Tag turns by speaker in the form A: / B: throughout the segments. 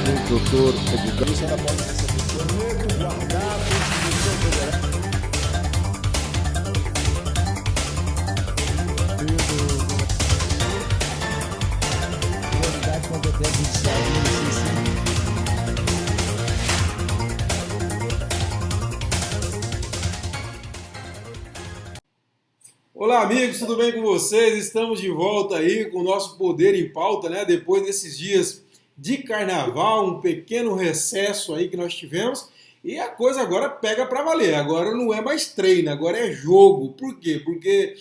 A: doutor Eduardo.
B: Olá, amigos, tudo bem com vocês? Estamos de volta aí com o nosso Poder em Pauta, né? Depois desses dias de carnaval, um pequeno recesso aí que nós tivemos. E a coisa agora pega para valer. Agora não é mais treino, agora é jogo. Por quê? Porque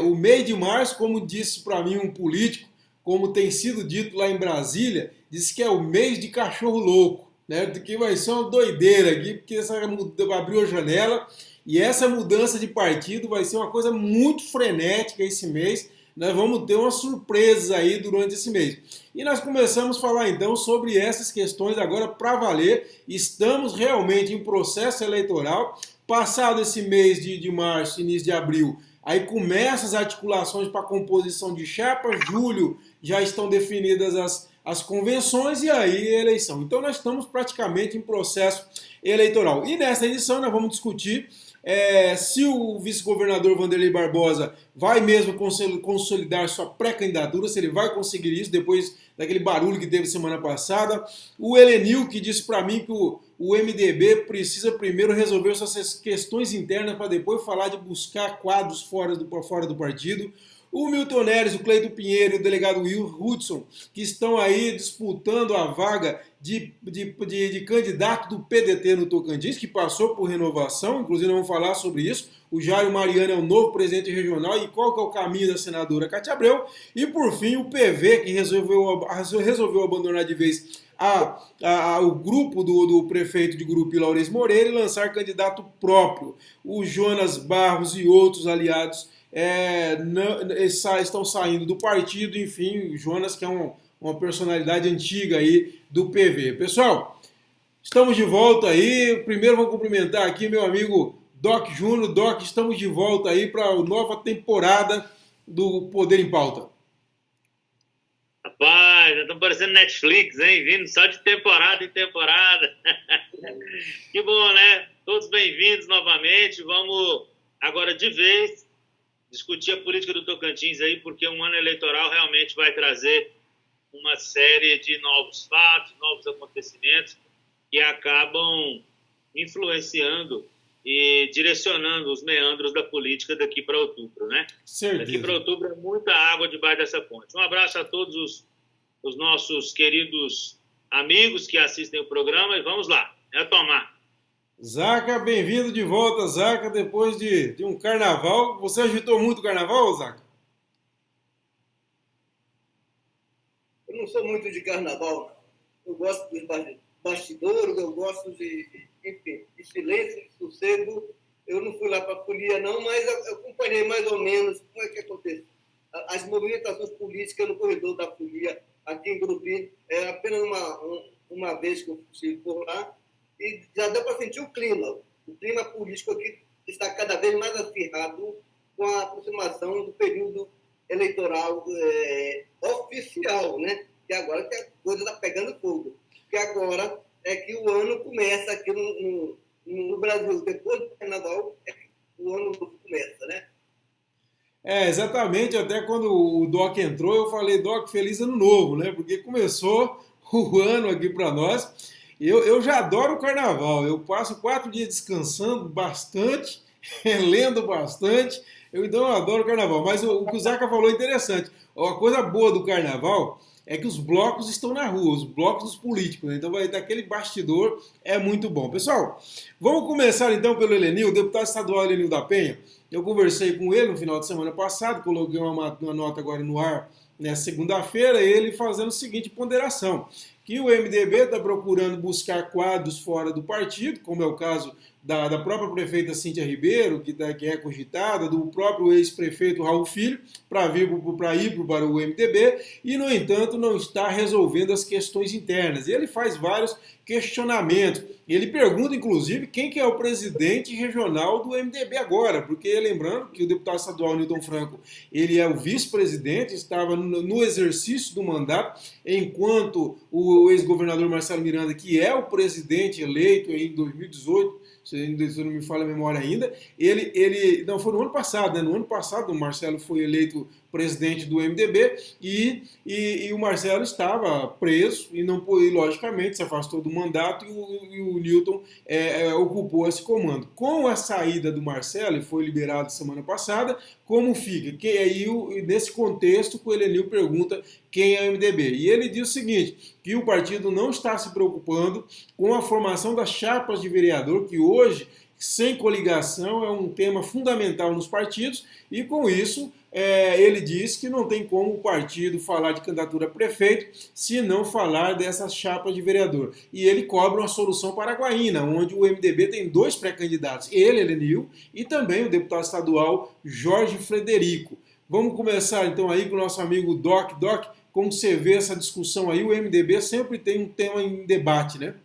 B: o mês de março, como disse para mim um político, como tem sido dito lá em Brasília, disse que é o mês de cachorro louco, né? Que vai ser uma doideira aqui, porque abriu a janela. E essa mudança de partido vai ser uma coisa muito frenética esse mês. Nós vamos ter umas surpresas aí durante esse mês. E nós começamos a falar então sobre essas questões agora para valer. Estamos realmente em processo eleitoral. Passado esse mês de março, início de abril, aí começam as articulações para a composição de chapa. Julho já estão definidas as convenções e aí a eleição. Então nós estamos praticamente em processo eleitoral. E nessa edição nós vamos discutir se o vice-governador Wanderley Barbosa vai mesmo consolidar sua pré-candidatura, se ele vai conseguir isso depois daquele barulho que teve semana passada. O Helenil, que disse para mim que o MDB precisa primeiro resolver suas questões internas para depois falar de buscar quadros fora do partido. O Milton Neres, o Cleito Pinheiro e o delegado Will Hudson, que estão aí disputando a vaga de candidato do PDT no Tocantins, que passou por renovação, inclusive vamos falar sobre isso. O Jairo Mariano é o novo presidente regional e qual que é o caminho da senadora Cátia Abreu. E por fim o PV, que resolveu abandonar de vez o grupo do prefeito de Gurupi, Laurez Moreira, e lançar candidato próprio. O Jonas Barros e outros aliados estão saindo do partido, enfim, o Jonas, que é uma personalidade antiga aí do PV. Pessoal, estamos de volta aí. Primeiro vou cumprimentar aqui meu amigo Doc Júnior. Doc, estamos de volta aí para a nova temporada do Poder em Pauta.
C: Rapaz, já estamos parecendo Netflix, hein? Vindo só de temporada em temporada. Que bom, né? Todos bem-vindos novamente. Vamos agora de vez discutir a política do Tocantins aí, porque um ano eleitoral realmente vai trazer uma série de novos fatos, novos acontecimentos que acabam influenciando e direcionando os meandros da política daqui para outubro, né?
B: Certeza.
C: Daqui para outubro é muita água debaixo dessa ponte. Um abraço a todos os nossos queridos amigos que assistem o programa e vamos lá, retomar.
B: Zaca, bem-vindo de volta, Zaca, depois de um carnaval. Você agitou muito o carnaval, Zaca?
D: Eu não sou muito de carnaval, não. Eu gosto dos bastidores, eu gosto enfim, de silêncio, de sossego. Eu não fui lá para a folia, não, mas eu acompanhei mais ou menos como é que acontece. As movimentações políticas no corredor da folia, aqui em Gurupi, apenas uma vez que eu estive por lá, e já deu para sentir o clima político aqui está cada vez mais acirrado com a aproximação do período eleitoral oficial, né? Que agora que a coisa está pegando fogo. Que agora é que o ano começa aqui no Brasil. Depois do carnaval, é que o ano começa, né?
B: Exatamente. Até quando o Doc entrou, eu falei, Doc, feliz ano novo, né? Porque começou o ano aqui para nós. Eu já adoro o carnaval. Eu passo 4 dias descansando bastante, lendo bastante. Então eu adoro o carnaval. Mas o que o Zaca falou é interessante. A coisa boa do carnaval é que os blocos estão na rua, os blocos dos políticos, né? Então vai ter aquele bastidor, é muito bom. Pessoal, vamos começar então pelo Helenil, o deputado estadual Helenil da Penha. Eu conversei com ele no final de semana passado, coloquei uma nota agora no ar nessa segunda-feira, ele fazendo a seguinte ponderação, que o MDB está procurando buscar quadros fora do partido, como é o caso da própria prefeita Cíntia Ribeiro, que é cogitada, do próprio ex-prefeito Raul Filho, para ir para o MDB, e, no entanto, não está resolvendo as questões internas. E ele faz vários questionamentos. Ele pergunta, inclusive, quem que é o presidente regional do MDB agora, porque lembrando que o deputado estadual Newton Franco, ele é o vice-presidente, estava no exercício do mandato, enquanto o o ex-governador Marcelo Miranda, que é o presidente eleito em 2018, se não me falha a memória ainda, não, foi no ano passado, né? No ano passado o Marcelo foi eleito presidente do MDB e o Marcelo estava preso e, não, e logicamente se afastou do mandato e o Newton ocupou esse comando. Com a saída do Marcelo, e foi liberado semana passada, como fica? Que aí, nesse contexto, o Elenil pergunta quem é o MDB. E ele diz o seguinte, que o partido não está se preocupando com a formação das chapas de vereador, que hoje, sem coligação, é um tema fundamental nos partidos, e com isso ele diz que não tem como o partido falar de candidatura a prefeito se não falar dessas chapas de vereador. E ele cobra uma solução paraguaína, onde o MDB tem 2 pré-candidatos, ele, Elenil, e também o deputado estadual Jorge Frederico. Vamos começar então aí com o nosso amigo Doc. Doc, como você vê essa discussão aí? O MDB sempre tem um tema em debate, né?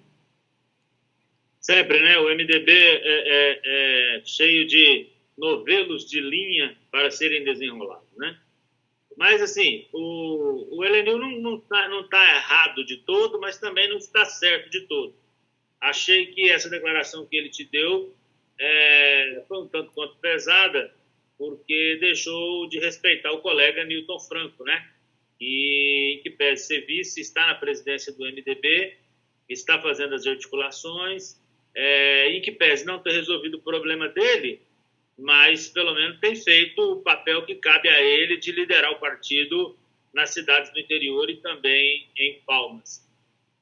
C: Sempre, né? O MDB é cheio de novelos de linha para serem desenrolados, né? Mas, assim, o Elenil não tá errado de todo, mas também não está certo de todo. Achei que essa declaração que ele te deu foi um tanto quanto pesada, porque deixou de respeitar o colega Newton Franco, né? E que pese ser vice, está na presidência do MDB, está fazendo as articulações, em que pese não ter resolvido o problema dele, mas pelo menos tem feito o papel que cabe a ele de liderar o partido nas cidades do interior e também em Palmas.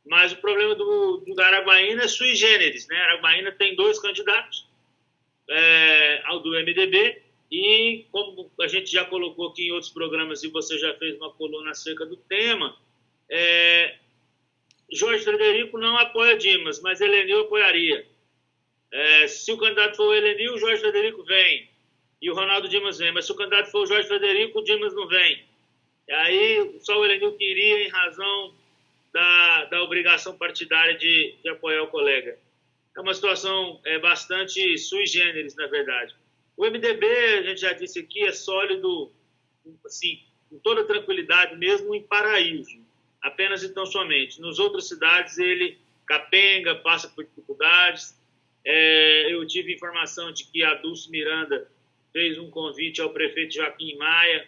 C: Mas o problema do Araguaína é sui generis, né? Araguaína tem 2 candidatos ao do MDB e, como a gente já colocou aqui em outros programas e você já fez uma coluna acerca do tema, Jorge Frederico não apoia Dimas, mas Elenil apoiaria. Se o candidato for o Elenil, o Jorge Frederico vem. E o Ronaldo Dimas vem. Mas se o candidato for o Jorge Frederico, o Dimas não vem. E aí só o Elenil queria em razão da obrigação partidária de apoiar o colega. É uma situação bastante sui generis, na verdade. O MDB, a gente já disse aqui, é sólido, assim, com toda tranquilidade, mesmo em Paraíso. Apenas e tão somente. Nas outras cidades ele capenga, passa por dificuldades. Eu tive informação de que a Dulce Miranda fez um convite ao prefeito Joaquim Maia,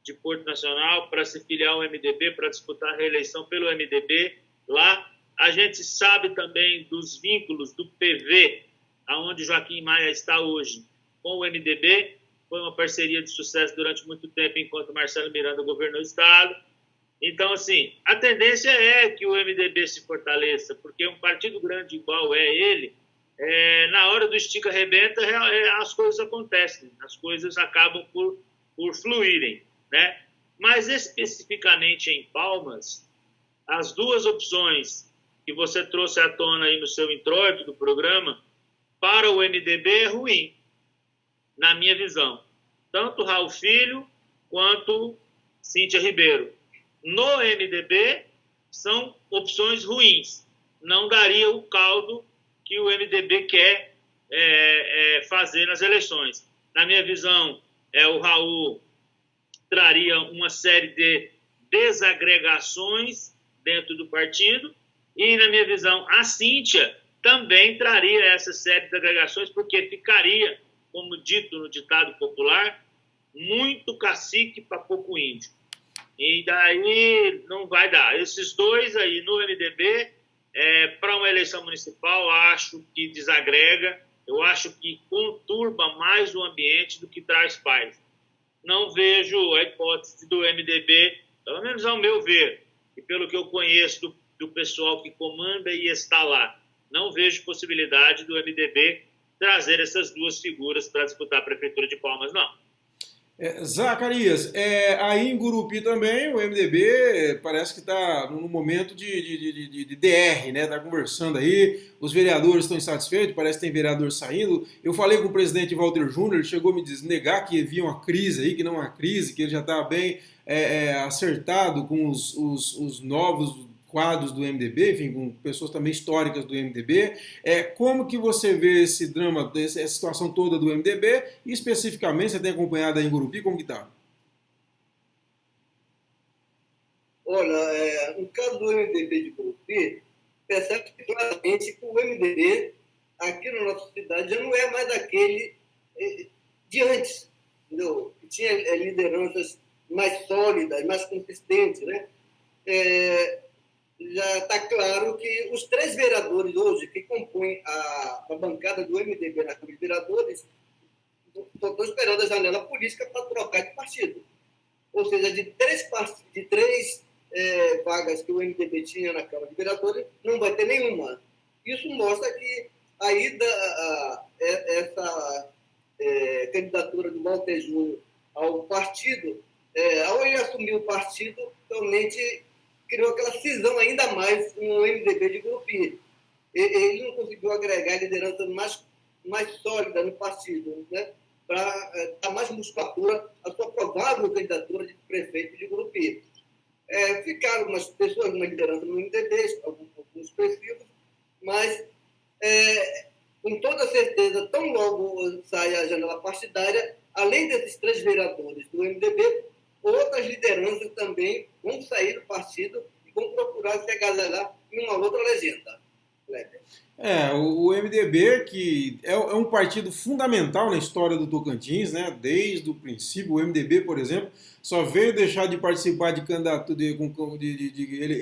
C: de Porto Nacional, para se filiar ao MDB, para disputar a reeleição pelo MDB lá. A gente sabe também dos vínculos do PV, aonde Joaquim Maia está hoje, com o MDB. Foi uma parceria de sucesso durante muito tempo, enquanto Marcelo Miranda governou o Estado. Então, assim, a tendência é que o MDB se fortaleça, porque um partido grande igual ele, na hora do estica-rebenta, as coisas acontecem, as coisas acabam por fluírem, né? Mas, especificamente em Palmas, as 2 opções que você trouxe à tona aí no seu introito do programa, para o MDB é ruim, na minha visão. Tanto Raul Filho quanto Cíntia Ribeiro. No MDB, são opções ruins. Não daria o caldo que o MDB quer fazer nas eleições. Na minha visão, o Raul traria uma série de desagregações dentro do partido e, na minha visão, a Cíntia também traria essa série de agregações, porque ficaria, como dito no ditado popular, muito cacique para pouco índio. E daí não vai dar. Esses 2 aí no MDB, para uma eleição municipal, acho que desagrega, eu acho que conturba mais o ambiente do que traz paz. Não vejo a hipótese do MDB, pelo menos ao meu ver, e pelo que eu conheço do pessoal que comanda e está lá, não vejo possibilidade do MDB trazer essas 2 figuras para disputar a Prefeitura de Palmas, não.
B: Zacarias, aí em Gurupi também o MDB parece que está no momento de DR, né? Está conversando aí, os vereadores estão insatisfeitos, parece que tem vereador saindo. Eu falei com o presidente Walter Júnior, ele chegou a me negar que havia uma crise aí, que não é uma crise, que ele já está bem acertado com os novos quadros do MDB, enfim, com pessoas também históricas do MDB. Como que você vê esse drama, essa situação toda do MDB e especificamente, você tem acompanhado aí em Gurupi, como que está?
D: Olha, no caso do MDB de Gurupi, percebe claramente que o MDB aqui na nossa cidade já não é mais aquele de antes, entendeu? Que tinha lideranças mais sólidas, mais consistentes, né? Já está claro que os 3 vereadores hoje que compõem a bancada do MDB na Câmara de Vereadores estão esperando a janela política para trocar de partido. Ou seja, de três vagas que o MDB tinha na Câmara de Vereadores, não vai ter nenhuma. Isso mostra que a ida, essa candidatura do Walter Júnior ao partido, ao ele assumir o partido, realmente criou aquela cisão ainda mais no MDB de Gurupi. Ele não conseguiu agregar liderança mais sólida no partido, né, para dar mais musculatura à sua provável candidatura de prefeito de Gurupi. Ficaram umas pessoas numa liderança no MDB, alguns expressivos, mas com toda certeza, tão logo sai a janela partidária, além desses 3 vereadores do MDB, outras lideranças também vão sair do partido e vão procurar se agasalhar em uma outra legenda.
B: O MDB, que é um partido fundamental na história do Tocantins, né? Desde o princípio, o MDB, por exemplo, só veio deixar de participar de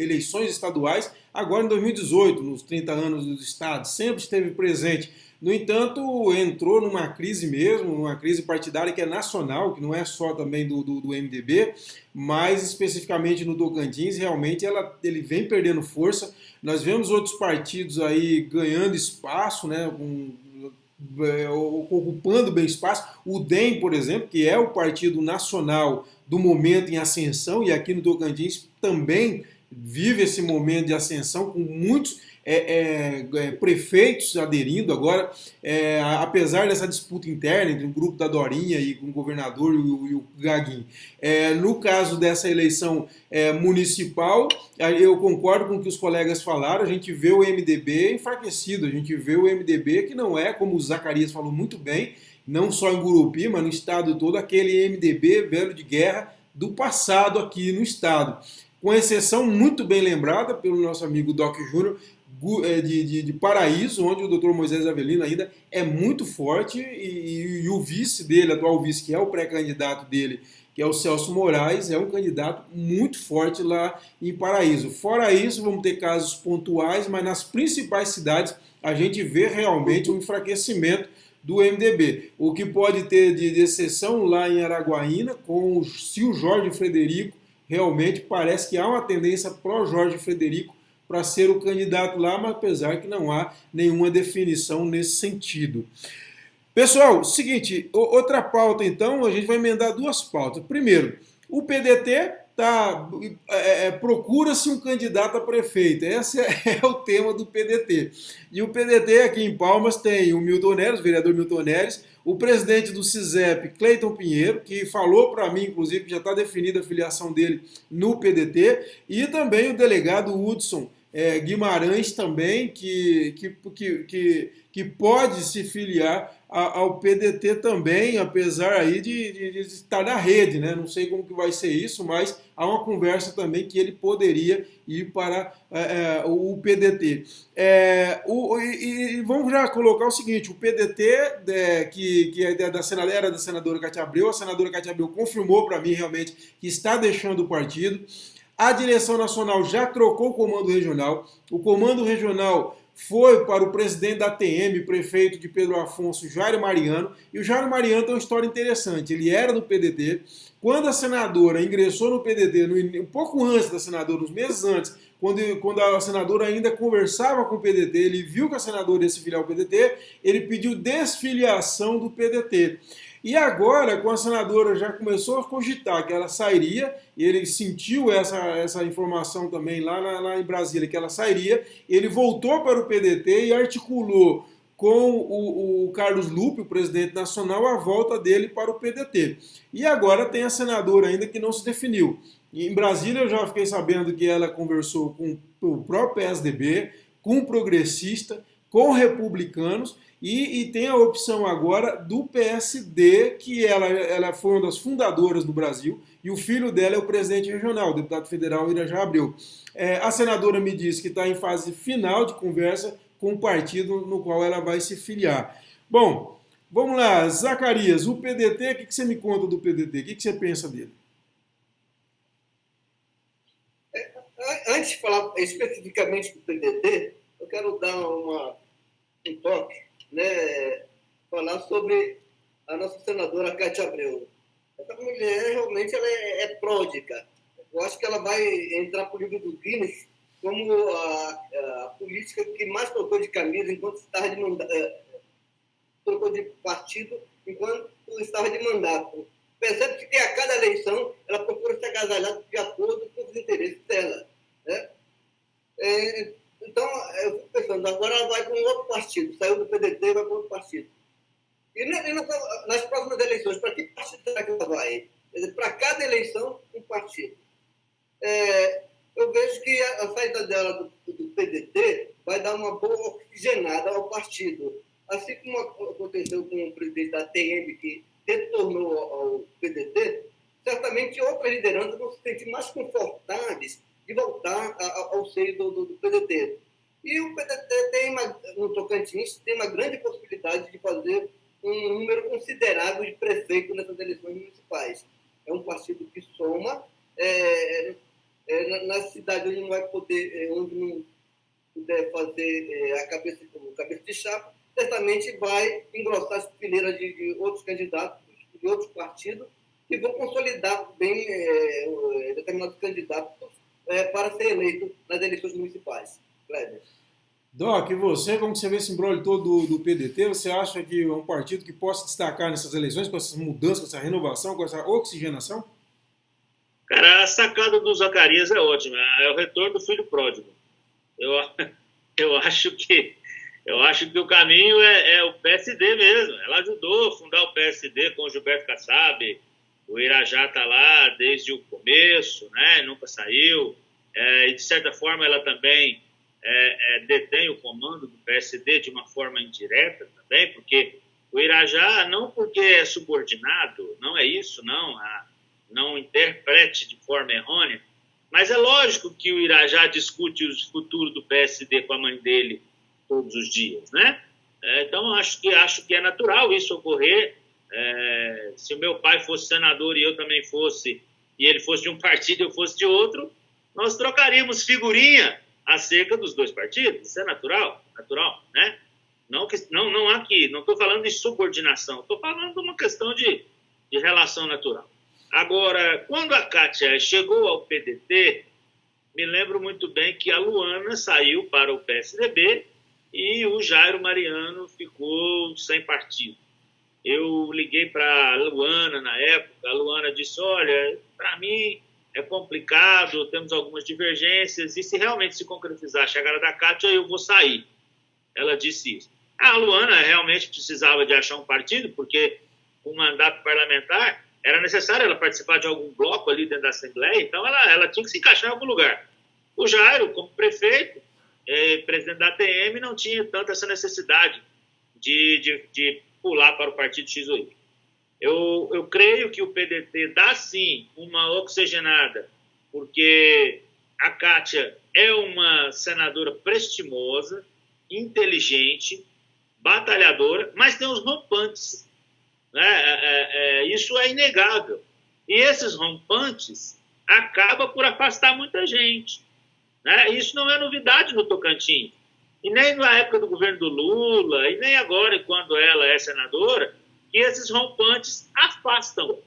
B: eleições estaduais agora em 2018, nos 30 anos do Estado, sempre esteve presente. No entanto, entrou numa crise mesmo, numa crise partidária que é nacional, que não é só também do MDB, mas especificamente no Tocantins, realmente ele vem perdendo força. Nós vemos outros partidos aí ganhando espaço, né, ocupando bem espaço. O DEM, por exemplo, que é o partido nacional do momento em ascensão, e aqui no Tocantins também vive esse momento de ascensão com muitos prefeitos aderindo agora, apesar dessa disputa interna entre o grupo da Dorinha e o governador e o Gaguinho. No caso dessa eleição municipal, eu concordo com o que os colegas falaram, a gente vê o MDB enfraquecido, a gente vê o MDB que não é, como o Zacarias falou muito bem, não só em Gurupi, mas no estado todo, aquele MDB velho de guerra do passado aqui no estado. Com exceção muito bem lembrada pelo nosso amigo Doc Júnior, de Paraíso, onde o Dr. Moisés Avelino ainda é muito forte e o vice dele, atual vice, que é o pré-candidato dele, que é o Celso Moraes, é um candidato muito forte lá em Paraíso. Fora isso, vamos ter casos pontuais, mas nas principais cidades a gente vê realmente um enfraquecimento do MDB. O que pode ter de exceção lá em Araguaína, se o Jorge Frederico, realmente parece que há uma tendência pró-Jorge Frederico para ser o candidato lá, mas apesar que não há nenhuma definição nesse sentido. Pessoal, seguinte, outra pauta então, a gente vai emendar 2 pautas. Primeiro, o PDT procura-se um candidato a prefeito. Esse é o tema do PDT. E o PDT aqui em Palmas tem o Milton Neres, o vereador Milton Neres, o presidente do CISEP, Cleiton Pinheiro, que falou para mim, inclusive, que já está definida a filiação dele no PDT, e também o delegado Hudson Guimarães também, que pode se filiar ao PDT também, apesar aí de estar na rede, né? Não sei como que vai ser isso, mas há uma conversa também que ele poderia ir para o PDT. E vamos já colocar o seguinte, o PDT, que era da senadora Cátia Abreu, a senadora Cátia Abreu confirmou para mim realmente que está deixando o partido. A direção nacional já trocou o comando regional. O comando regional foi para o presidente da ATM, prefeito de Pedro Afonso, Jairo Mariano. E o Jairo Mariano tem uma história interessante. Ele era do PDT. Quando a senadora ingressou no PDT, um pouco antes da senadora, uns meses antes, quando a senadora ainda conversava com o PDT, ele viu que a senadora ia se filiar ao PDT, ele pediu desfiliação do PDT. E agora, com a senadora já começou a cogitar que ela sairia, ele sentiu essa informação também lá em Brasília, que ela sairia, ele voltou para o PDT e articulou com o Carlos Lupe, o presidente nacional, a volta dele para o PDT. E agora tem a senadora ainda que não se definiu. E em Brasília eu já fiquei sabendo que ela conversou com o próprio PSDB, com o progressista, com republicanos, e tem a opção agora do PSD, que ela foi uma das fundadoras do Brasil, e o filho dela é o presidente regional, o deputado federal Irajá Abreu. A senadora me disse que está em fase final de conversa com o partido no qual ela vai se filiar. Bom, vamos lá, Zacarias, o PDT, o que você me conta do PDT? O que você pensa dele?
D: Antes de falar especificamente do PDT, eu quero dar um toque, né, falar sobre a nossa senadora Cátia Abreu. Essa mulher realmente ela é pródiga. Eu acho que ela vai entrar para o livro do Guinness como a política que mais trocou de camisa enquanto estava de mandato, trocou de partido enquanto estava de mandato. Percebe que a cada eleição ela procura se agasalhar de acordo com os interesses dela, né? Então, eu fico pensando, agora ela vai para um outro partido, saiu do PDT e vai para outro partido. E nas próximas eleições, para que partido será que ela vai? Para cada eleição, um partido. Eu vejo que a saída dela do PDT vai dar uma boa oxigenada ao partido. Assim como aconteceu com o presidente da TM, que retornou ao PDT, certamente outras lideranças vão se sentir mais confortáveis de voltar ao seio do PDT. E o PDT no Tocantins tem uma grande possibilidade de fazer um número considerável de prefeitos nessas eleições municipais. É um partido que soma na cidade onde não vai poder, onde não puder fazer a cabeça de chapa, certamente vai engrossar as fileiras de outros candidatos, de outros partidos, que vão consolidar bem determinados candidatos para ser eleito nas eleições municipais. Kleber.
B: Doc, e você, como você vê esse embrolho todo do PDT, você acha que é um partido que possa destacar nessas eleições, com essas mudanças, com essa renovação, com essa oxigenação?
C: Cara, a sacada do Zacarias é ótima. É o retorno do filho pródigo. Eu acho que o caminho é o PSD mesmo. Ela ajudou a fundar o PSD com o Gilberto Kassab. O Irajá está lá desde o começo, né? Nunca saiu. E, de certa forma, ela também detém o comando do PSD de uma forma indireta também, porque o Irajá, não porque é subordinado, não é isso, não interprete de forma errônea, mas é lógico que o Irajá discute o futuro do PSD com a mãe dele todos os dias, né? Então, acho que é natural isso ocorrer. Se o meu pai fosse senador e eu também fosse, e ele fosse de um partido e eu fosse de outro, nós trocaríamos figurinha acerca dos dois partidos. Isso é natural, né? Não aqui, não estou falando de subordinação, estou falando de uma questão de relação natural. Agora, quando a Cátia chegou ao PDT, me lembro muito bem que a Luana saiu para o PSDB e o Jairo Mariano ficou sem partido. Eu liguei para a Luana na época, a Luana disse, olha, para mim é complicado, temos algumas divergências, e se realmente se concretizar a chegada da Cátia, eu vou sair. Ela disse isso. A Luana realmente precisava de achar um partido, porque o mandato parlamentar era necessário ela participar de algum bloco ali dentro da Assembleia, então ela tinha que se encaixar em algum lugar. O Jairo, como prefeito, presidente da ATM, não tinha tanto essa necessidade de pular para o partido X ou Y. Eu creio que o PDT dá, sim, uma oxigenada, porque a Cátia é uma senadora prestimosa, inteligente, batalhadora, mas tem os rompantes, né? Isso é inegável. E esses rompantes acabam por afastar muita gente, né? Isso não é novidade no Tocantins. E nem na época do governo do Lula, e nem agora, quando ela é senadora, que esses rompantes afastam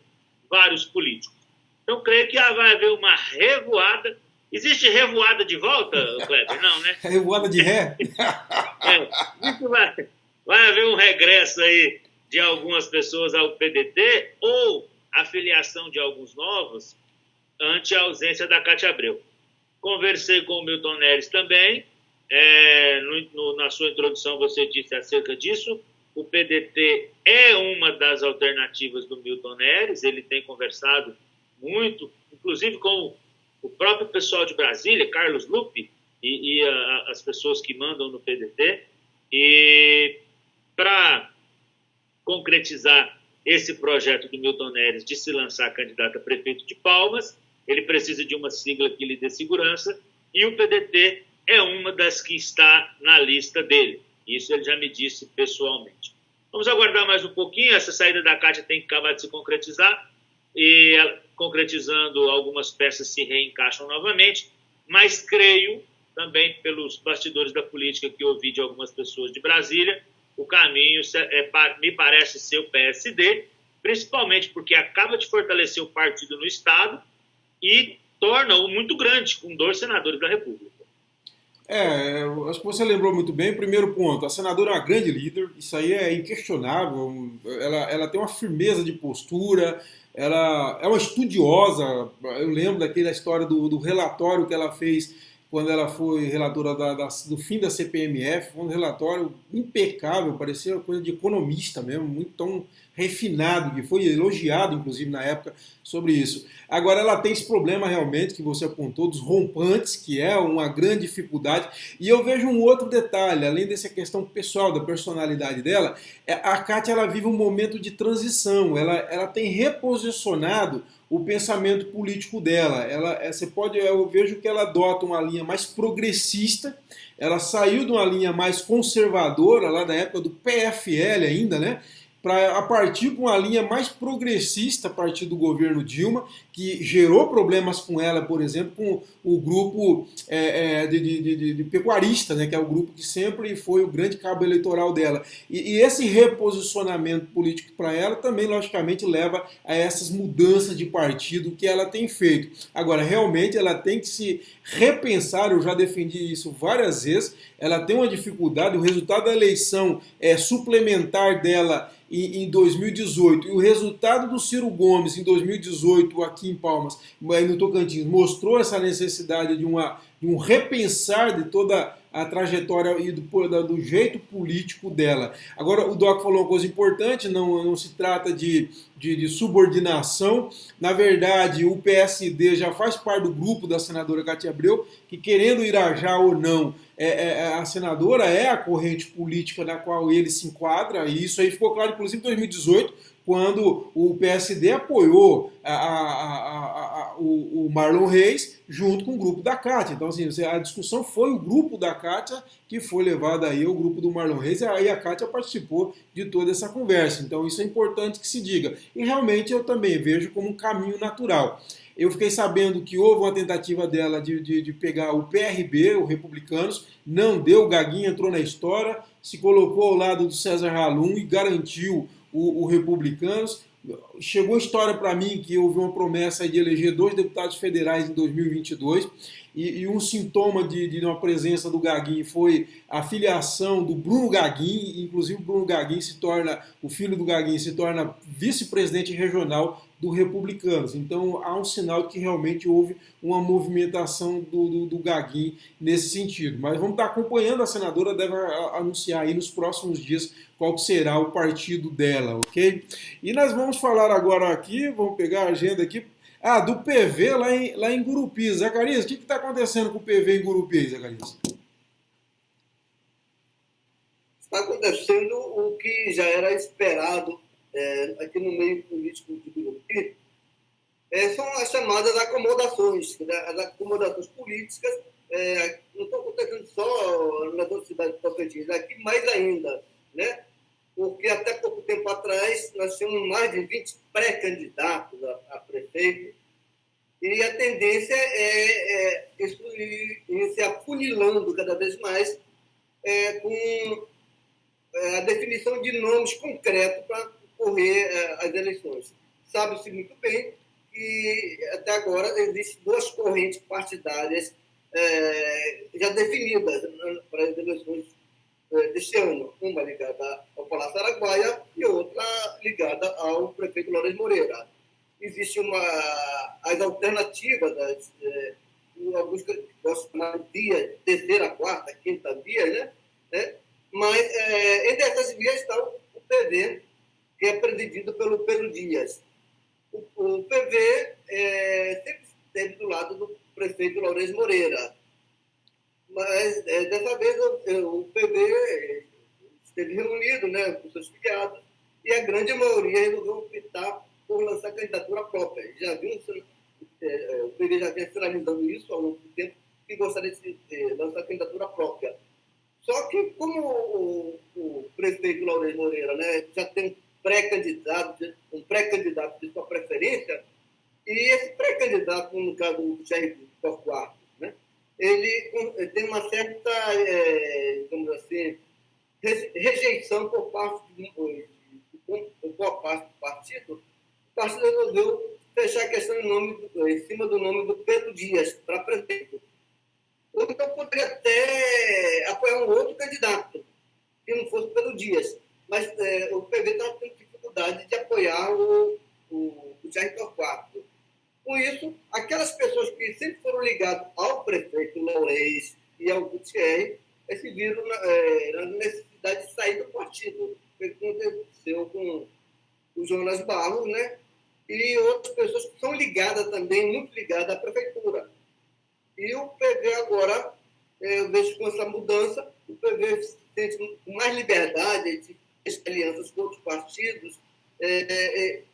C: vários políticos. Então, creio que vai haver uma revoada. Existe revoada de volta, Kleber? Não, né?
B: Revoada de ré?
C: Vai haver um regresso aí de algumas pessoas ao PDT ou a filiação de alguns novos ante a ausência da Cátia Abreu. Conversei com o Milton Neres também. Na sua introdução você disse acerca disso. O PDT é uma das alternativas do Milton Neres. Ele tem conversado muito, inclusive com o próprio pessoal de Brasília, Carlos Lupe, e as pessoas que mandam no PDT. E para concretizar esse projeto do Milton Neres de se lançar candidato a prefeito de Palmas, ele precisa de uma sigla que lhe dê segurança, e o PDT é uma das que está na lista dele. Isso ele já me disse pessoalmente. Vamos aguardar mais um pouquinho, essa saída da Cátia tem que acabar de se concretizar, e concretizando, algumas peças se reencaixam novamente, mas creio, também pelos bastidores da política que ouvi de algumas pessoas de Brasília, o caminho me parece ser o PSD, principalmente porque acaba de fortalecer o partido no Estado e torna-o muito grande, com 2 senadores da República.
B: Eu acho que você lembrou muito bem. Primeiro ponto, a senadora é uma grande líder, isso aí é inquestionável. Ela tem uma firmeza de postura, ela é uma estudiosa. Eu lembro daquela história do relatório que ela fez quando ela foi relatora do fim da CPMF, foi um relatório impecável, parecia uma coisa de economista mesmo, muito tão refinado, que foi elogiado, inclusive, na época, sobre isso. Agora, ela tem esse problema, realmente, que você apontou, dos rompantes, que é uma grande dificuldade, e eu vejo um outro detalhe, além dessa questão pessoal, da personalidade dela, a Cátia, ela vive um momento de transição, ela tem reposicionado o pensamento político dela. Eu vejo que ela adota uma linha mais progressista, ela saiu de uma linha mais conservadora, lá da época do PFL ainda, né? A partir de uma linha mais progressista a partir do governo Dilma, que gerou problemas com ela, por exemplo, com o grupo de pecuaristas, né, que é o grupo que sempre foi o grande cabo eleitoral dela. E esse reposicionamento político para ela também, logicamente, leva a essas mudanças de partido que ela tem feito. Agora, realmente, ela tem que se repensar, eu já defendi isso várias vezes, ela tem uma dificuldade, o resultado da eleição suplementar dela em 2018 e o resultado do Ciro Gomes em 2018 aqui em Palmas, no Tocantins, mostrou essa necessidade de um repensar de toda a trajetória e do jeito político dela. Agora, o Doc falou uma coisa importante, não se trata de subordinação. Na verdade, o PSD já faz parte do grupo da senadora Cátia Abreu, que querendo Irajá ou não, a senadora é a corrente política na qual ele se enquadra, e isso aí ficou claro, inclusive, em 2018, quando o PSD apoiou o Marlon Reis junto com o grupo da Cátia. Então, assim, a discussão foi o grupo da Cátia que foi levado aí ao grupo do Marlon Reis, e aí a Cátia participou de toda essa conversa. Então, isso é importante que se diga. E realmente eu também vejo como um caminho natural. Eu fiquei sabendo que houve uma tentativa dela de pegar o PRB, o Republicanos, não deu, o Gaguinho entrou na história, se colocou ao lado do César Halum e garantiu o Republicanos. Chegou a história para mim que houve uma promessa de eleger 2 deputados federais em 2022 e um sintoma de uma presença do Gaguinho foi a filiação do Bruno Gaguinho, inclusive o Bruno Gaguinho o filho do Gaguinho se torna vice-presidente regional do Republicanos. Então há um sinal de que realmente houve uma movimentação do Gaguinho nesse sentido. Mas vamos estar acompanhando, a senadora deve anunciar aí nos próximos dias qual que será o partido dela, ok? E nós vamos falar agora aqui, vamos pegar a agenda aqui, do PV lá em Gurupi. Zacarias, o que está acontecendo com o PV em Gurupi, Zacarias?
D: Está acontecendo o que já era esperado aqui no meio político de Gurupi, são as chamadas acomodações, as acomodações políticas, não estão acontecendo só nas outras cidades Tocantins, aqui mais ainda, né? Porque até pouco tempo atrás nós tínhamos mais de 20 pré-candidatos a prefeito, e a tendência é isso ir se afunilando cada vez mais com a definição de nomes concretos para correr as eleições. Sabe-se muito bem que até agora existem 2 correntes partidárias já definidas para as eleições deste ano, uma ligada ao Palácio Araguaia e outra ligada ao prefeito Lourenço Moreira. Existe as alternativas, alguns que gostam de chamar de dia, terceira, quarta, quinta via, né? Mas entre essas vias está o PV, que é presidido pelo Pedro Dias. O PV sempre esteve do lado do prefeito Lourenço Moreira. Mas, dessa vez, o PV esteve reunido, né, com seus filiados, e a grande maioria resolveu optar por lançar candidatura própria. O PV já vinha sinalizando isso ao longo do tempo, que gostaria de lançar candidatura própria. Só que, como o prefeito Laurez Moreira, né, já tem um pré-candidato de sua preferência, e esse pré-candidato, no caso do Jair Torquato, né, ele tem uma certa, digamos assim, rejeição por parte de boa parte do partido. O partido resolveu fechar a questão em cima do nome do Pedro Dias para prefeito. Ou então poderia até apoiar um outro candidato, que não fosse Pedro Dias. Mas o PV está tendo dificuldade de apoiar o Jair Torquato. Com isso, aquelas pessoas que sempre foram ligadas ao prefeito Laurez e ao Gutierrez se viram na necessidade de sair do partido. Foi o que aconteceu com o Jonas Barros, né? E outras pessoas que são ligadas também, muito ligadas à prefeitura. E o PV agora, eu vejo com essa mudança, o PV sente com mais liberdade de alianças com outros partidos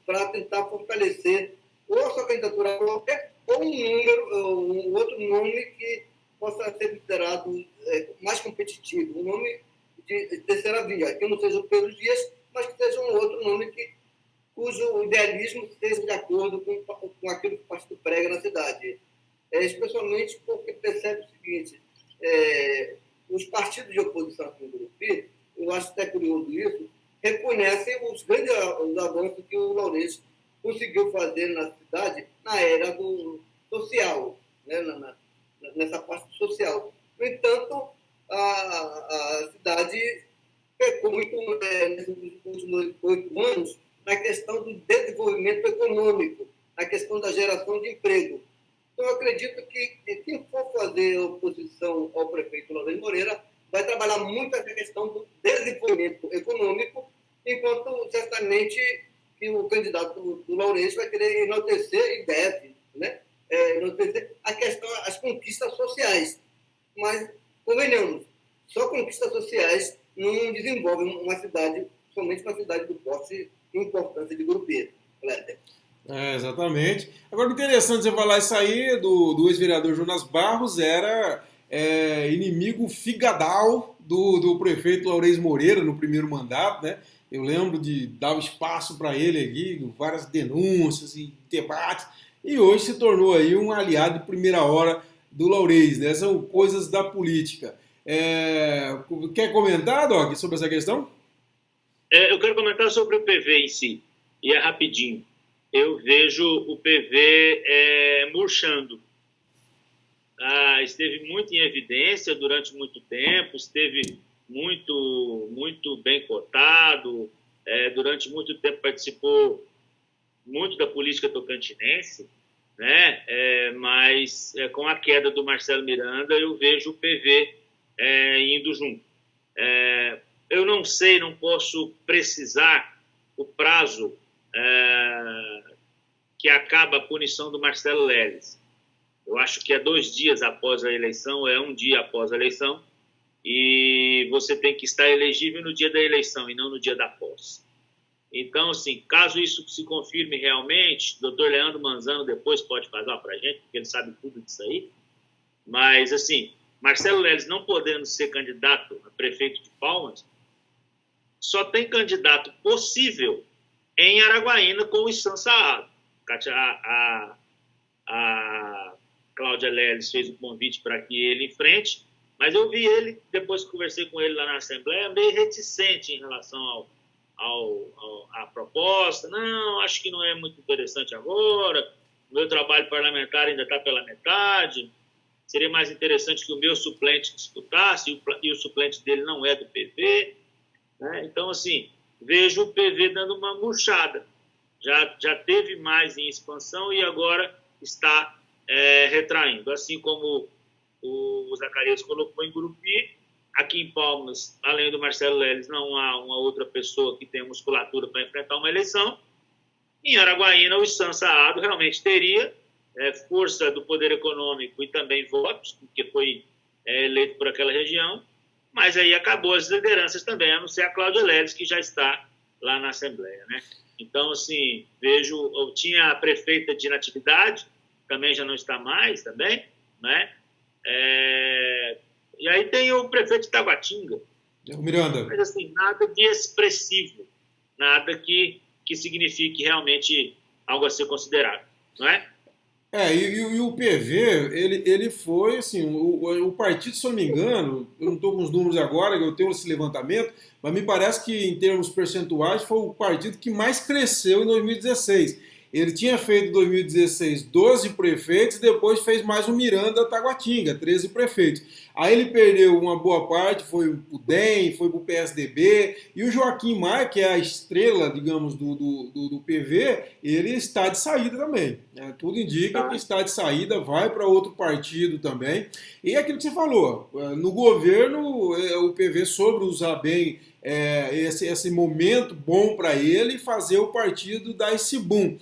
D: para tentar fortalecer ou a sua candidatura própria ou um outro nome que possa ser considerado mais competitivo, um nome de terceira via, que não seja o Pedro Dias, mas que seja um outro nome cujo idealismo esteja de acordo com aquilo que o partido prega na cidade. Especialmente porque percebe o seguinte, os partidos de oposição aqui no Gurupi, eu acho até curioso isso, reconhecem os grandes avanços que o Laurez conseguiu fazer na cidade na era do social, né, nessa parte social. No entanto, a cidade pecou muito nesses últimos 8 anos na questão do desenvolvimento econômico, na questão da geração de emprego. Então, eu acredito que quem for fazer oposição ao prefeito Laurez Moreira vai trabalhar muito essa questão do desenvolvimento econômico, enquanto certamente que o candidato do Laurez vai querer enaltecer e deve, né? Enaltecer as conquistas sociais. Mas, convenhamos, só conquistas sociais não desenvolvem uma cidade, somente uma cidade do porte e importância de Gurupi.
B: Exatamente. Agora, o interessante você falar isso aí do ex-vereador Jonas Barros, era inimigo figadal do prefeito Laurez Moreira no primeiro mandato, né? Eu lembro de dar espaço para ele aqui, várias denúncias e debates, e hoje se tornou aí um aliado de primeira hora do Laurez, né? São coisas da política. Quer comentar, Doc, sobre essa questão?
C: Eu quero comentar sobre o PV em si, e é rapidinho. Eu vejo o PV murchando. Esteve muito em evidência durante muito tempo, esteve muito bem cotado, durante muito tempo participou muito da política tocantinense, né? Mas com a queda do Marcelo Miranda, eu vejo o PV indo junto. Eu não sei, não posso precisar o prazo que acaba a punição do Marcelo Leles. Eu acho que é 2 dias após a eleição, é 1 dia após a eleição, e você tem que estar elegível no dia da eleição e não no dia da posse. Então, assim, caso isso se confirme realmente, o doutor Leandro Manzano depois pode falar para a gente, porque ele sabe tudo disso aí, mas, assim, Marcelo Leles não podendo ser candidato a prefeito de Palmas, só tem candidato possível em Araguaína com o Issan Saado. A Cláudia Leles fez um convite para que ele enfrente, mas eu vi ele, depois que conversei com ele lá na Assembleia, meio reticente em relação à proposta. Não, acho que não é muito interessante agora, o meu trabalho parlamentar ainda está pela metade, seria mais interessante que o meu suplente disputasse, e o suplente dele não é do PV. Né? Então, assim, vejo o PV dando uma murchada. Já teve mais em expansão e agora está retraindo. Assim como o Zacarias colocou em Gurupi, aqui em Palmas, além do Marcelo Leles, não há uma outra pessoa que tenha musculatura para enfrentar uma eleição. Em Araguaína, o Issan Saado realmente teria força do poder econômico e também votos, porque foi eleito por aquela região, mas aí acabou as lideranças também, a não ser a Cláudia Leles, que já está lá na Assembleia, né? Então, assim, eu tinha a prefeita de Natividade, também já não está mais, também, né? E aí tem o prefeito de Taguatinga.
B: O Miranda.
C: Mas, assim, nada de expressivo, nada que signifique realmente algo a ser considerado, não é?
B: E o PV, ele foi, assim, o partido, se eu não me engano, eu não estou com os números agora, eu tenho esse levantamento, mas me parece que, em termos percentuais, foi o partido que mais cresceu em 2016. Ele tinha feito em 2016 12 prefeitos, depois fez mais o Miranda Taguatinga, 13 prefeitos. Aí ele perdeu uma boa parte, foi o DEM, foi para o PSDB, e o Joaquim Maia, que é a estrela, digamos, do PV, ele está de saída também. Né? Tudo indica que está de saída, vai para outro partido também. E é aquilo que você falou, no governo o PV soube usar bem esse momento bom para ele fazer o partido dar esse boom.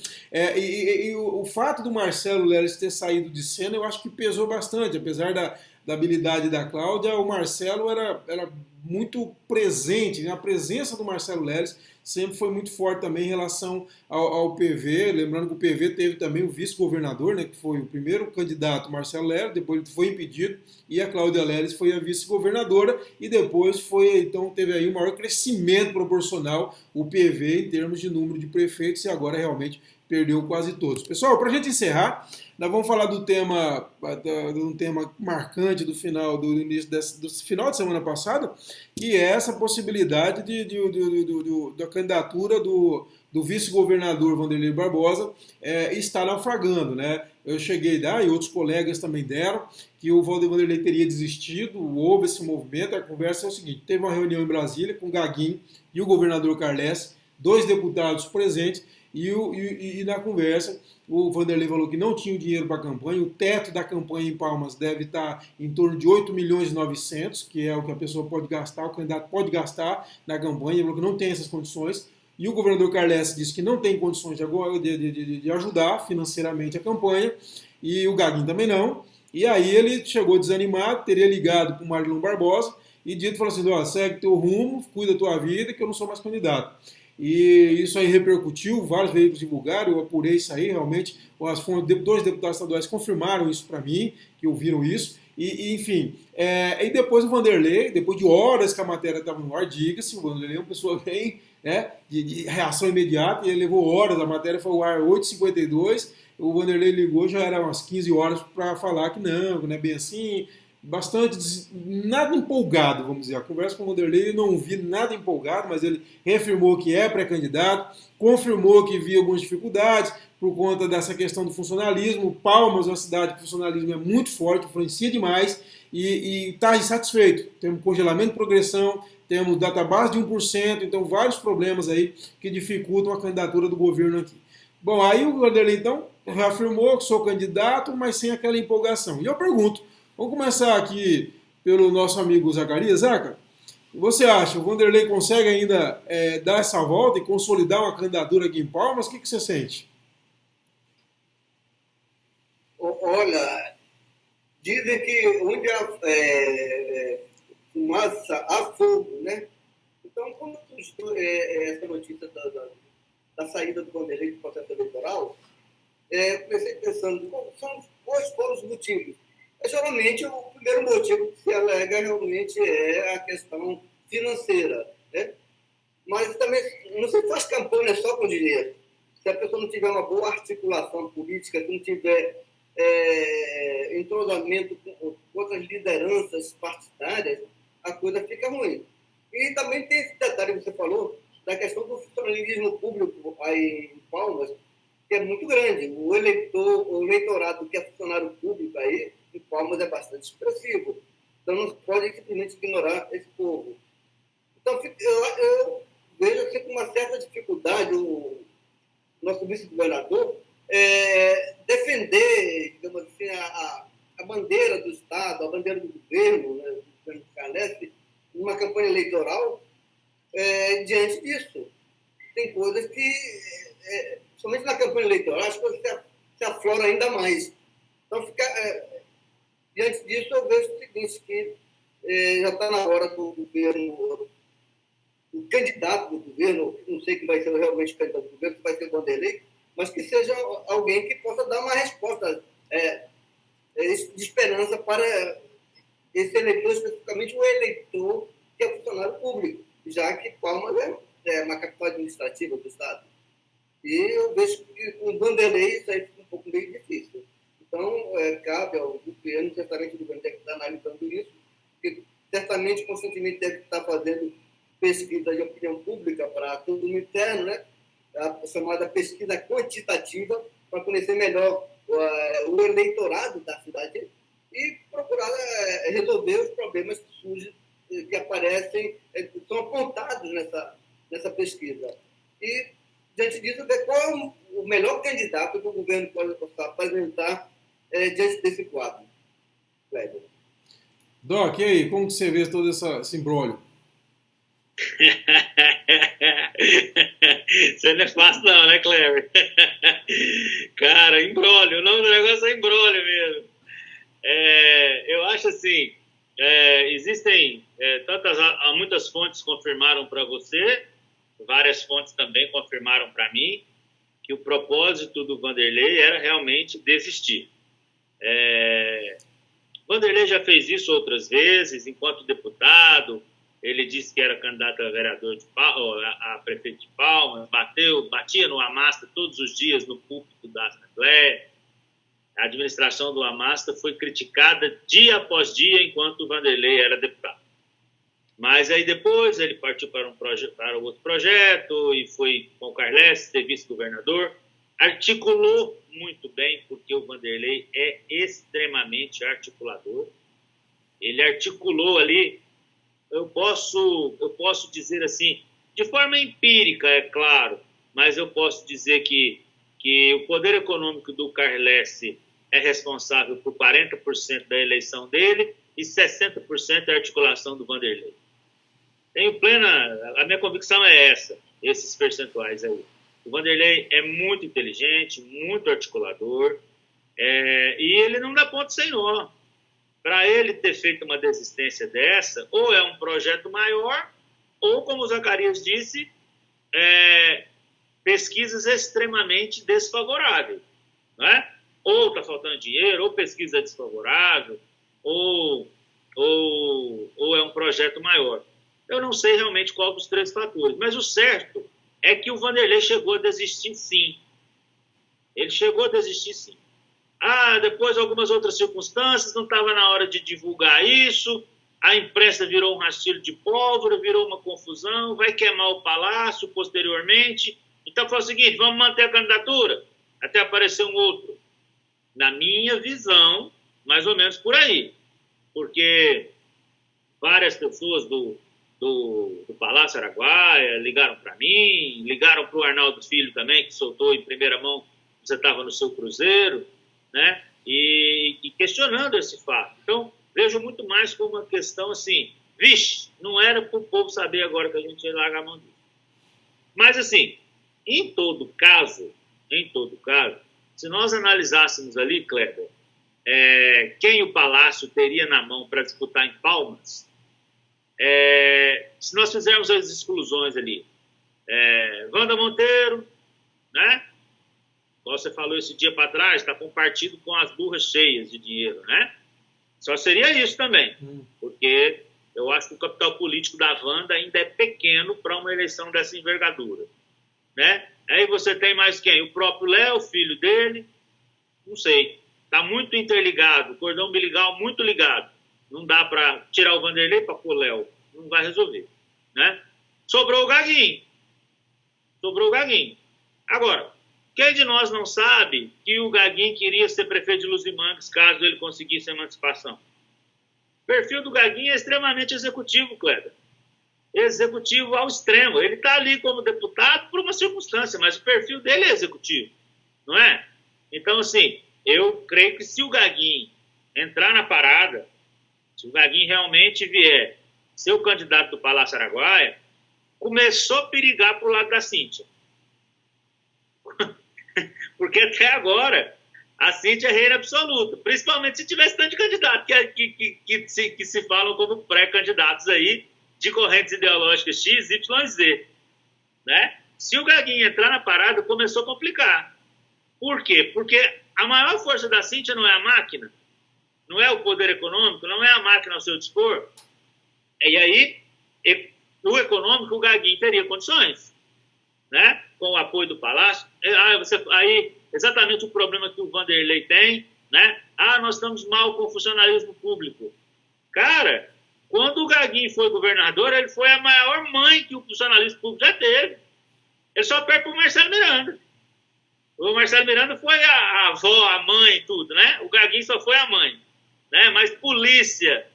B: E o fato do Marcelo Leles ter saído de cena, eu acho que pesou bastante, apesar da habilidade da Cláudia, o Marcelo era muito presente, né? A presença do Marcelo Leles sempre foi muito forte também em relação ao PV, lembrando que o PV teve também o vice-governador, né, que foi o primeiro candidato, Marcelo Leles, depois ele foi impedido, e a Cláudia Leles foi a vice-governadora, e depois então teve aí o maior crescimento proporcional, o PV, em termos de número de prefeitos, e agora realmente perdeu quase todos. Pessoal, para a gente encerrar, nós vamos falar de um tema marcante do início do final de semana passada, que é essa possibilidade da candidatura do vice-governador Wanderlei Barbosa estar naufragando, né? Eu cheguei lá e outros colegas também deram que o Wanderlei teria desistido, houve esse movimento. A conversa é o seguinte: teve uma reunião em Brasília com o Gaguin e o governador Carles, 2 deputados presentes, e na conversa o Wanderlei falou que não tinha o dinheiro para a campanha, o teto da campanha em Palmas deve estar em torno de 8 milhões e 900, que é o que a pessoa pode gastar, o candidato pode gastar na campanha, ele falou que não tem essas condições, e o governador Carles disse que não tem condições de ajudar financeiramente a campanha, e o Gaguin também não, e aí ele chegou desanimado, teria ligado para o Marlon Barbosa, e dito, falou assim, segue teu rumo, cuida da tua vida, que eu não sou mais candidato. E isso aí repercutiu, vários veículos divulgaram, eu apurei isso aí, realmente, 2 deputados estaduais confirmaram isso para mim, que ouviram isso, enfim. E depois o Wanderlei, depois de horas que a matéria estava no ar, diga-se, o Wanderlei é uma pessoa bem de reação imediata, e ele levou horas, a matéria foi ao ar 8h52, o Wanderlei ligou, já era umas 15 horas para falar que não é bem assim, nada empolgado, vamos dizer. A conversa com o Wanderlei, eu não vi nada empolgado, mas ele reafirmou que é pré-candidato, confirmou que via algumas dificuldades por conta dessa questão do funcionalismo. Palmas é uma cidade que o funcionalismo é muito forte, influencia demais, e está insatisfeito. Temos congelamento de progressão, temos database de 1%, então vários problemas aí que dificultam a candidatura do governo aqui. Bom, aí o Wanderlei, então, reafirmou que sou candidato, mas sem aquela empolgação. E eu pergunto, vamos começar aqui pelo nosso amigo Zacarias. Zaca, você acha que o Wanderlei consegue ainda dar essa volta e consolidar uma candidatura aqui em Palmas? O que você sente?
D: Olha, dizem que onde há fumaça, há fogo, né? Então, quando essa notícia da saída do Wanderlei do processo eleitoral, comecei pensando, quais foram os motivos? Geralmente, o primeiro motivo que se alega realmente é a questão financeira, né? Mas também não se faz campanha só com dinheiro. Se a pessoa não tiver uma boa articulação política, se não tiver entrosamento com outras lideranças partidárias, a coisa fica ruim. E também tem esse detalhe que você falou, da questão do funcionalismo público aí em Palmas, que é muito grande. O eleitorado que é funcionário público aí, em Palmas, é bastante expressivo. Então, não se pode simplesmente ignorar esse povo. Então, eu vejo assim, com uma certa dificuldade o nosso vice-governador defender, digamos assim, a bandeira do Estado, a bandeira do governo, né, do governo Carles, numa campanha eleitoral, diante disso. Tem coisas que, somente na campanha eleitoral, as coisas se afloram ainda mais. Então, diante disso, eu vejo o seguinte, que já está na hora do governo, o candidato do governo, não sei quem vai ser realmente o candidato do governo, que vai ser o Vanderlei, mas que seja alguém que possa dar uma resposta de esperança para esse eleitor, especificamente o eleitor que é funcionário público, já que Palmas é uma capital administrativa do Estado. E eu vejo que com o Vanderlei isso aí fica um pouco meio difícil. Então, cabe ao governo, certamente o governo deve estar analisando isso, porque certamente, constantemente, deve estar fazendo pesquisa de opinião pública para todo o interno, né? A chamada pesquisa quantitativa, para conhecer melhor o eleitorado da cidade e procurar resolver os problemas que surgem, que aparecem, que são apontados nessa pesquisa. E, diante disso, ver qual é o melhor candidato que o governo pode apresentar diante desse quadro. Kleber.
B: Doc, e aí, como que você vê todo esse imbróglio?
C: Isso não é fácil não, né, Cleber? Cara, imbróglio, o nome do negócio é imbróglio mesmo. Eu acho assim, existem muitas fontes confirmaram para você, várias fontes também confirmaram para mim que o propósito do Vanderlei era realmente desistir. Vanderlei já fez isso outras vezes, enquanto deputado. Ele disse que era candidato a vereador a prefeito de Palmas, batia no Amasta todos os dias no púlpito da Assembleia. A administração do Amasta foi criticada dia após dia enquanto o Vanderlei era deputado. Mas aí depois ele partiu para outro projeto e foi com o Carles ser vice-governador. Articulou muito bem, porque o Vanderlei é extremamente articulador. Ele articulou ali, eu posso dizer assim, de forma empírica, é claro, mas eu posso dizer que o poder econômico do Carles é responsável por 40% da eleição dele e 60% é a articulação do Vanderlei. A minha convicção é essa, esses percentuais aí. O Vanderlei é muito inteligente, muito articulador, e ele não dá ponto sem nó. Para ele ter feito uma desistência dessa, ou é um projeto maior, ou, como o Zacarias disse, pesquisas extremamente desfavoráveis. Não é? Ou está faltando dinheiro, ou pesquisa desfavorável, ou é um projeto maior. Eu não sei realmente qual dos três fatores, mas o certo é que o Vanderlei chegou a desistir, sim. Ele chegou a desistir, sim. Depois algumas outras circunstâncias, não estava na hora de divulgar isso, a imprensa virou um rastilho de pólvora, virou uma confusão, vai queimar o palácio posteriormente. Então foi o seguinte, vamos manter a candidatura até aparecer um outro. Na minha visão, mais ou menos por aí. Porque várias pessoas do Palácio Araguaia ligaram para mim, ligaram para o Arnaldo Filho também, que soltou em primeira mão, você estava no seu cruzeiro, né? E questionando esse fato. Então, vejo muito mais como uma questão assim, vixe, não era para o povo saber agora que a gente ia largar a mão disso. Mas, assim, em todo caso, se nós analisássemos ali, Kleber, quem o Palácio teria na mão para disputar em Palmas, se nós fizermos as exclusões ali, Wanda Monteiro, né? Como você falou esse dia para trás, está com um partido com as burras cheias de dinheiro, né? Só seria isso também, porque eu acho que o capital político da Wanda ainda é pequeno para uma eleição dessa envergadura, né? Aí você tem mais quem? O próprio Léo, filho dele, não sei, está muito interligado, cordão umbilical muito ligado. Não dá para tirar o Vanderlei para pôr o Léo, não vai resolver, né? Sobrou o Gaguinho. Agora, quem de nós não sabe que o Gaguinho queria ser prefeito de Luzimangues caso ele conseguisse a emancipação? O perfil do Gaguinho é extremamente executivo, Kleber. Executivo ao extremo. Ele está ali como deputado por uma circunstância, mas o perfil dele é executivo, não é? Então, assim, eu creio que se o Gaguinho entrar na parada, se o Gaguinho realmente vier ser o candidato do Palácio Araguaia, começou a perigar para o lado da Cíntia. Porque até agora A Cíntia é reina absoluta, principalmente se tivesse tanto de candidato, que se falam como pré-candidatos aí, de correntes ideológicas X, Y, Z. Né? Se o Gaguinho entrar na parada, começou a complicar. Por quê? Porque a maior força da Cíntia não é a máquina, não é o poder econômico, não é a máquina ao seu dispor. E aí, no econômico, o Gaguinho teria condições, né? Com o apoio do Palácio. Aí, exatamente o problema que o Vanderlei tem, né? Nós estamos mal com o funcionalismo público. Cara, quando o Gaguinho foi governador, ele foi a maior mãe que o funcionalismo público já teve. Ele só perde para o Marcelo Miranda. O Marcelo Miranda foi a avó, a mãe, tudo, né? O Gaguinho só foi a mãe, né? Mas polícia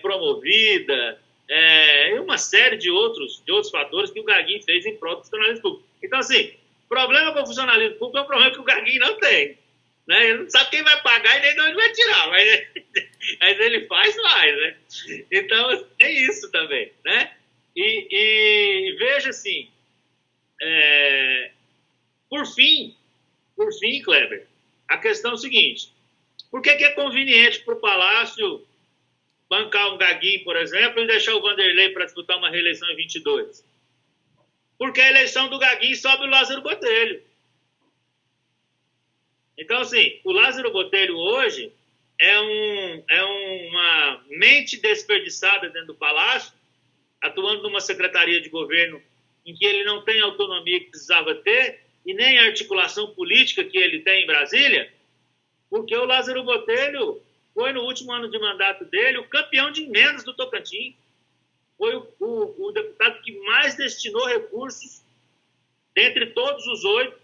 C: promovida, e uma série de outros fatores que o Gaguinho fez em prol do funcionalismo público. Então, assim, problema com o funcionalismo público é um problema que o Gaguinho não tem, né? Ele não sabe quem vai pagar e nem de onde vai tirar, mas ele faz mais, né? Então, é isso também, né? E veja assim, por fim, Kleber, a questão é o seguinte: por que é conveniente para o Palácio bancar um Gaguinho, por exemplo, e deixar o Vanderlei para disputar uma reeleição em 22? Porque a eleição do Gaguinho sobe o Lázaro Botelho. Então, assim, o Lázaro Botelho hoje é uma mente desperdiçada dentro do Palácio, atuando numa secretaria de governo em que ele não tem a autonomia que precisava ter e nem a articulação política que ele tem em Brasília, porque o Lázaro Botelho foi, no último ano de mandato dele, o campeão de emendas do Tocantins. Foi o deputado que mais destinou recursos, dentre todos os 8,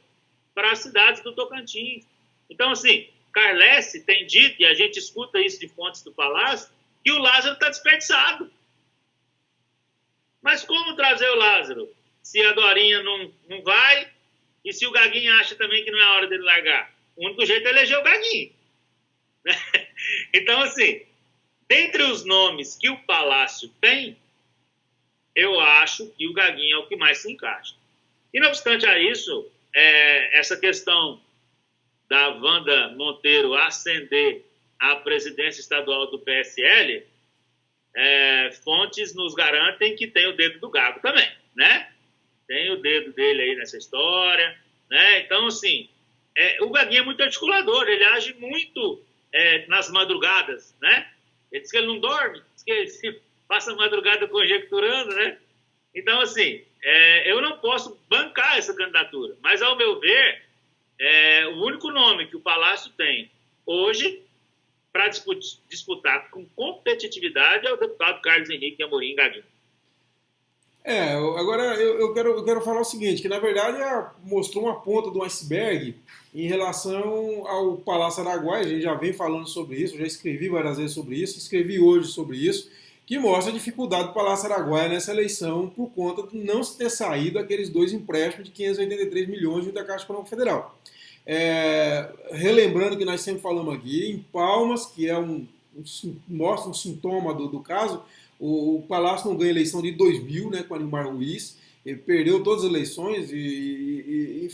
C: para as cidades do Tocantins. Então, assim, Carlesse tem dito, e a gente escuta isso de fontes do Palácio, que o Lázaro está desperdiçado. Mas como trazer o Lázaro? Se a Dorinha não vai, e se o Gaguinho acha também que não é a hora dele largar? O único jeito é eleger o Gaguinho. Então, assim, dentre os nomes que o Palácio tem, eu acho que o Gaguinho é o que mais se encaixa. E, não obstante a isso, essa questão da Wanda Monteiro ascender à presidência estadual do PSL, fontes nos garantem que tem o dedo do Gago também, né? Tem o dedo dele aí nessa história, né? Então, assim, o Gaguinho é muito articulador, ele age muito nas madrugadas, né? Ele diz que ele não dorme, diz que ele passa a madrugada conjecturando, né? Então, assim, eu não posso bancar essa candidatura, mas, ao meu ver, o único nome que o Palácio tem hoje para disputar com competitividade é o deputado Carlos Henrique Amorim Gaguinho.
B: Agora eu quero falar o seguinte, que na verdade mostrou uma ponta do iceberg em relação ao Palácio Araguaia. A gente já vem falando sobre isso, já escrevi várias vezes sobre isso, escrevi hoje sobre isso, que mostra a dificuldade do Palácio Araguaia nessa eleição por conta de não ter saído aqueles 2 empréstimos de 583 milhões da Caixa Econômica Federal. Relembrando que nós sempre falamos aqui, em Palmas, que mostra um sintoma do caso, o Palácio não ganha eleição de 2000, né, com Anímar Ruiz, ele perdeu todas as eleições, e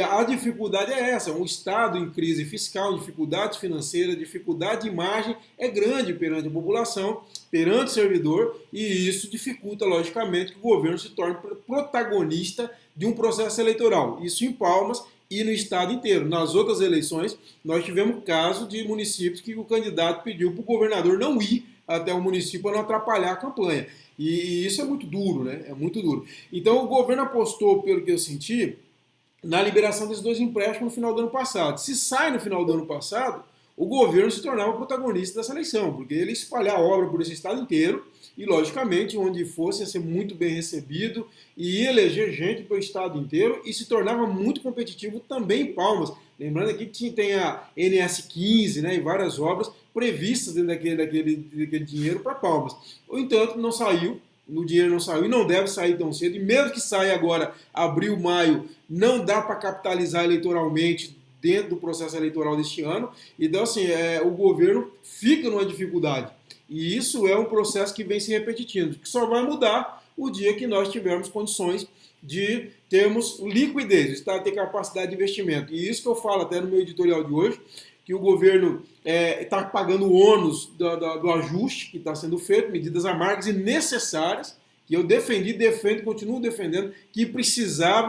B: a dificuldade é essa: um Estado em crise fiscal, dificuldade financeira, dificuldade de imagem é grande perante a população, perante o servidor, e isso dificulta, logicamente, que o governo se torne protagonista de um processo eleitoral. Isso em Palmas e no Estado inteiro. Nas outras eleições, nós tivemos casos de municípios que o candidato pediu para o governador não ir até o município para não atrapalhar a campanha. E isso é muito duro, né? É muito duro. Então o governo apostou, pelo que eu senti, na liberação desses 2 empréstimos no final do ano passado. Se sai no final do ano passado, o governo se tornava protagonista dessa eleição, porque ele ia espalhar a obra por esse estado inteiro e, logicamente, onde fosse ia ser muito bem recebido e ia eleger gente para o estado inteiro e se tornava muito competitivo também em Palmas. Lembrando aqui que tem a NS15, né, e várias obras previstas dentro daquele dinheiro para Palmas. No entanto, não saiu, o dinheiro não saiu e não deve sair tão cedo, e mesmo que saia agora, abril, maio, não dá para capitalizar eleitoralmente dentro do processo eleitoral deste ano. Então, assim, o governo fica numa dificuldade. E isso é um processo que vem se repetindo, que só vai mudar o dia que nós tivermos condições de termos liquidez, o Estado ter capacidade de investimento. E isso que eu falo até no meu editorial de hoje, que o governo está pagando o ônus do ajuste que está sendo feito, medidas amargas e necessárias, que eu defendo, continuo defendendo, que precisa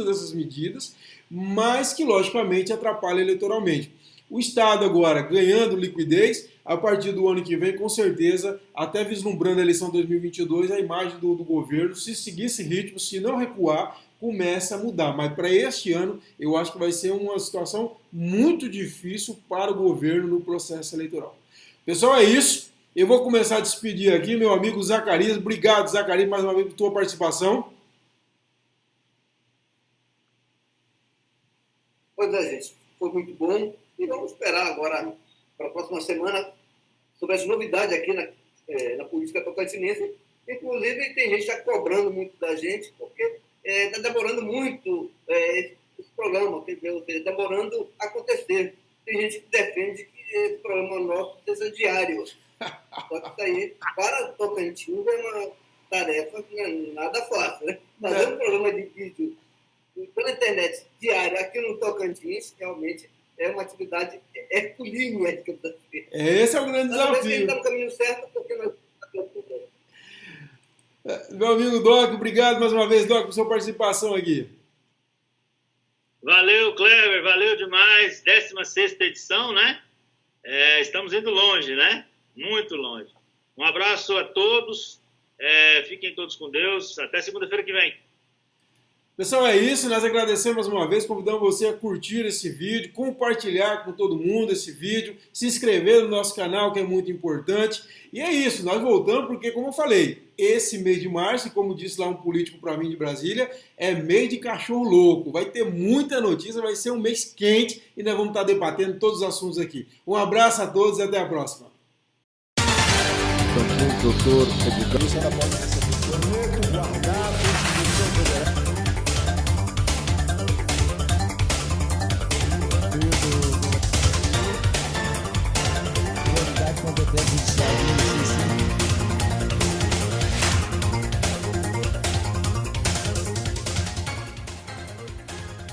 B: dessas medidas, mas que logicamente atrapalha eleitoralmente. O Estado agora ganhando liquidez, a partir do ano que vem, com certeza, até vislumbrando a eleição 2022, a imagem do governo, se seguir esse ritmo, se não recuar, começa a mudar. Mas para este ano, eu acho que vai ser uma situação muito difícil para o governo no processo eleitoral. Pessoal, é isso. Eu vou começar a despedir aqui, meu amigo Zacarias. Obrigado, Zacarias, mais uma vez por tua participação.
D: Pois é, gente. Foi muito bom. E vamos esperar agora, para a próxima semana, sobre as novidades aqui na política tocantinense. Inclusive, tem gente já cobrando muito da gente, porque está demorando muito esse programa, quer dizer, está demorando a acontecer. Tem gente que defende que esse programa nosso seja diário. Só que isso aí, para Tocantins, é uma tarefa que não é nada fácil, né? Fazer um programa de vídeo pela internet diário aqui no Tocantins, realmente é uma atividade herculínea.
B: Esse é o grande desafio.
D: A gente está no caminho certo, porque nós...
B: Meu amigo Doc, obrigado mais uma vez, Doc, por sua participação aqui.
C: Valeu, Cleber, valeu demais. 16ª edição, né? Estamos indo longe, né? Muito longe. Um abraço a todos. Fiquem todos com Deus. Até segunda-feira que vem.
B: Pessoal, é isso. Nós agradecemos mais uma vez. Convidamos você a curtir esse vídeo, compartilhar com todo mundo esse vídeo, se inscrever no nosso canal, que é muito importante. E é isso. Nós voltamos porque, como eu falei, esse mês de março, e como disse lá um político para mim de Brasília, é mês de cachorro louco. Vai ter muita notícia, vai ser um mês quente e nós vamos estar debatendo todos os assuntos aqui. Um abraço a todos e até a próxima.
A: Doutor Educação da Polícia muito guardado, competência judicial de